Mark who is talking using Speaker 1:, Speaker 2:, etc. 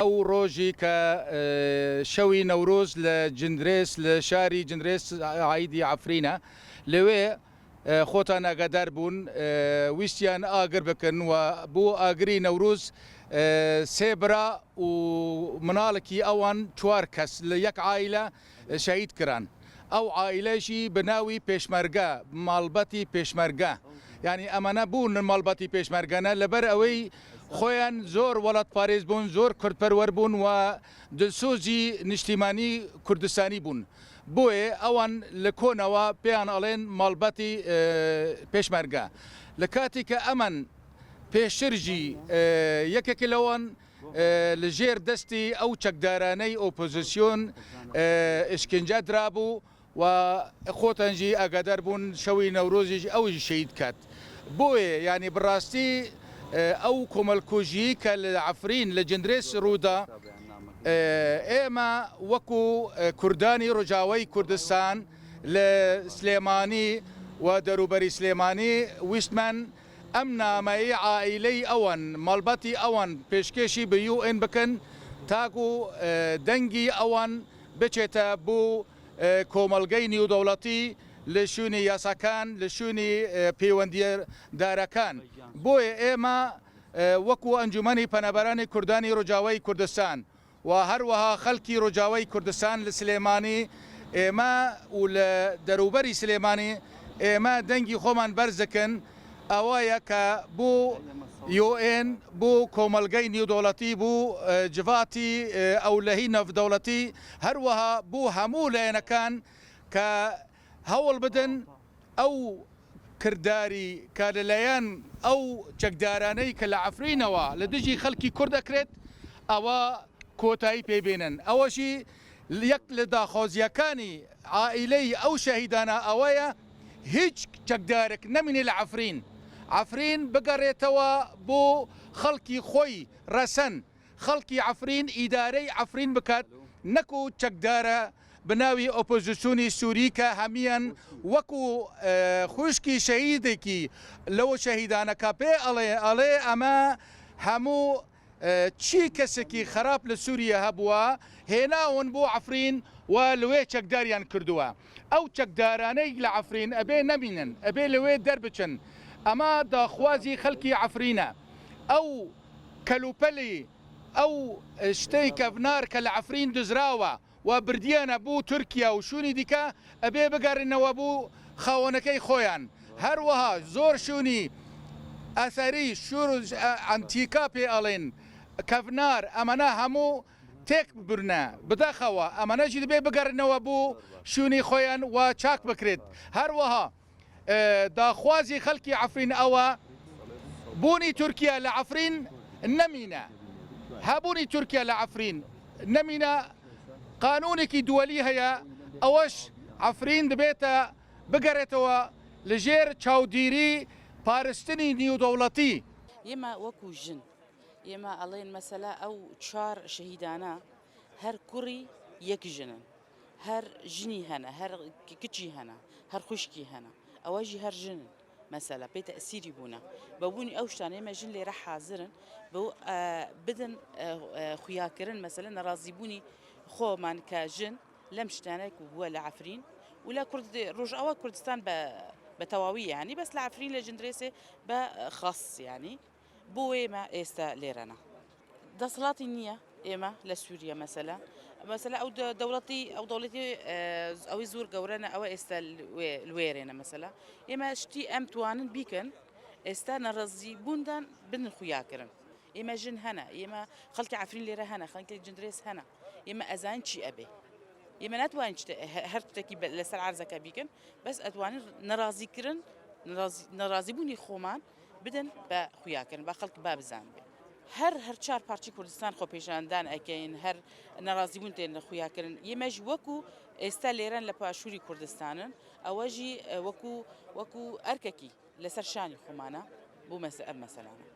Speaker 1: ئەو ڕۆژی کە شەوی نەورۆز لە جندرێس لە شاری جندرێس عیدی عەفرینە لەوێ خۆتان ئاگادار بوون ویستیان ئاگر بکەن و بۆ ئاگری نەورۆز سێ برا و مناڵێکی ئەوان چوار کەس لە یەک عایلە شەهید کران. ئەو عائیلەشی بناوی پێشمەرگە ماڵبەتی پێشمەرگە یعنی ئەمەە بوون ماڵبەتی پێشمەرگەنە لەبەر ئەوەی خۆیان زۆر وڵات پارێز بوون زۆر کوردپەروەر بوون و دلسۆزی نیشتیمانی کوردستانی بوون بۆیە ئەوان لە کۆنەوە پێیان ئەڵێن ماڵبەتی پێشمەرگە لە کاتی کە ئەمەن پێشرژی یەکێکی لەوان لەژێر دەستی ئەو چەکدارانەی ئۆپۆزیسیۆن ئشکنجە درابوو و خۆتەنجی ئاگادار بوون شەوی نەورۆزیش ئەوژی شەهید کات بۆیە ینی بڕاستی ئەو کۆمەلکۆژی کە لە عەفرین لە جندرێس ڕوودا ئێمە وەکو کوردانی ڕۆژاوای کوردستان لە سلێمانی و دەروبەری سلێمانی ویستمان ئەم نامەی عائیلەی ئەوان ماڵبەتی ئەوان پێشکێشی بە UN بکەن تاکو دەنگی ئەوان بچێتە بۆ کۆمەلگەی نێودەوڵەتی لە شوێنی یاساکان لە شوێنی پەیوەندیدارەکان بۆیە ئێمە وەکو ئەنجومەنی پەنەبەرانی کوردانی ڕۆژاوای کوردستان و هەروەها خەڵکی ڕۆژاوای کوردستان لە سلێمانی ئێمە و لە دەروبەری سلێمانی ئێمە دەنگی خۆمان بەرز دەکەن ئەوەیە کە بۆ UN بۆ کۆمەلگەی نێودەوڵەتی بوو جڤاتی ئەولەهی نەفدەوڵەتی هەروەها بۆ هەموو لایەنەکان کە هەوڵ بدەن ئەو کردداری کە لەلایەن ئەو چەکدارانەی کە لە عەفرینەوە لە دژی خەڵکی کورد دەکرێت ئەوە کۆتایی پێبێنن ئەوەشی یەک لە داخوازیەکانی عائیلەی ئەو شەهیدانە ئەوەیە هیچ چەکدارێک نەمینێ لە عەفرین عەفرین بگەڕێتەوە بۆ خەڵکی خۆی ڕەسەن خەڵکی عەفرین ئیدارەی عەفرین بکات نەکو چەکدارە بناوی ئۆپۆزیسیۆنی سووری کە هەمیان وەکو خوشکی شەهیدێکی لەوە شەهیدانەکە پێ ئەڵێ ئەمە هەموو چی کەسێکی خراپ لە سووریە هەبووە هێناون بۆ عەفرین و لەوێ چەکداریان کردووە ئەو چەکدارانەی لە عەفرین ئەبێ نەبینن ئەبێ لەوێ دەربچن ئەمە داخوازی خەڵکی عەفرینە ئەو کەلوپەلی ئەو شتەی کەڤنار کە لە عەفرین دزراوە و بردیانە بوو تورکیا و شوونی دیکە ئەبێ بگەڕێنەوە بوو خاوەنەکەی خۆیان هەروەها زۆر شوونی ئەسەری شور ئەنتیکا پێ ئەڵێن کەڤنار ئەمەە هەموو تێک ببرنە بدەخەوە ئەمەنەجی دەبێ بگەڕنەوە بوو شوونی خۆیان و چاک بکرێت هەروەها داخوازی خەڵکی عەفرین ئەوە بوونی تورکیا لە عەفرین نەمینە هەبوونی تورکیا لە عەفرین نەمینە قانونێکی دووەلی هەیە ئەوەش عەفرین دەبێتە بگەڕێتەوە لەژێر چاودێری پارستنی نێودەوڵەتی
Speaker 2: ئێمە وەکو ژن ئێمە ئەڵێن مەسەلا ئەو چوار شەهیدانە هەر کوڕی یەک ژنن هەر ژنی هەنە هەر کچی هەنە هەر خوشکی هەنە ئەوەژی هەر ژنن مەسەلا پێیتە ئەسیری بوونە بەبوونی ئەو شتانە ئێمە ژن لێرە حازرن بۆ بدن خویاکردن مەسەلە نەڕازیبوونی خۆمان کە ژن لەم شتانێک بووە لە عەفرین و لە ڕۆژئاوا کوردستان بە تەواوی ینی بەس لە عەفرین لە جندرێسێ بە خاص ینی بۆ ئێمە ئێستا لێرەنە دەسەڵاتی نییە ئێمە لە سووریا مەسەلا ئەو دەوڵەتی ئەوەی زۆر گەورەنە ئەوە ئێستا لێرێنە مەسەلا ئێمە شتی ئەم توانن بیکەن ئێستا نەڕەزی بووندان بن خویاکردن ئێمە ژن هەنە ئێمە خەڵکی عەفرین لێرە هەنە خەڵکی جندرێس هەنە ئێمە ئەزان چی ئەبێ ئێمە ناتوانین هەر شتێکی لەسەر عەرزەکە بیکەن بەس ئەتوانین نەڕازیکردن نەڕازیبوونی خۆمان بدەن بە خویاکردن بە خەڵک با بزان بێ هەر چار پارچی کوردستان خۆپێشاندان ئەکەین هەر نەڕازیبوون تێن لە خویاکردن ئێمەش وەکو ئێستا لێرەن لە پاشووری کوردستانن ئەوەژی وەکو ئەرکێکی لەسەر شانی خۆمانە بوو ئەم مەسەلانە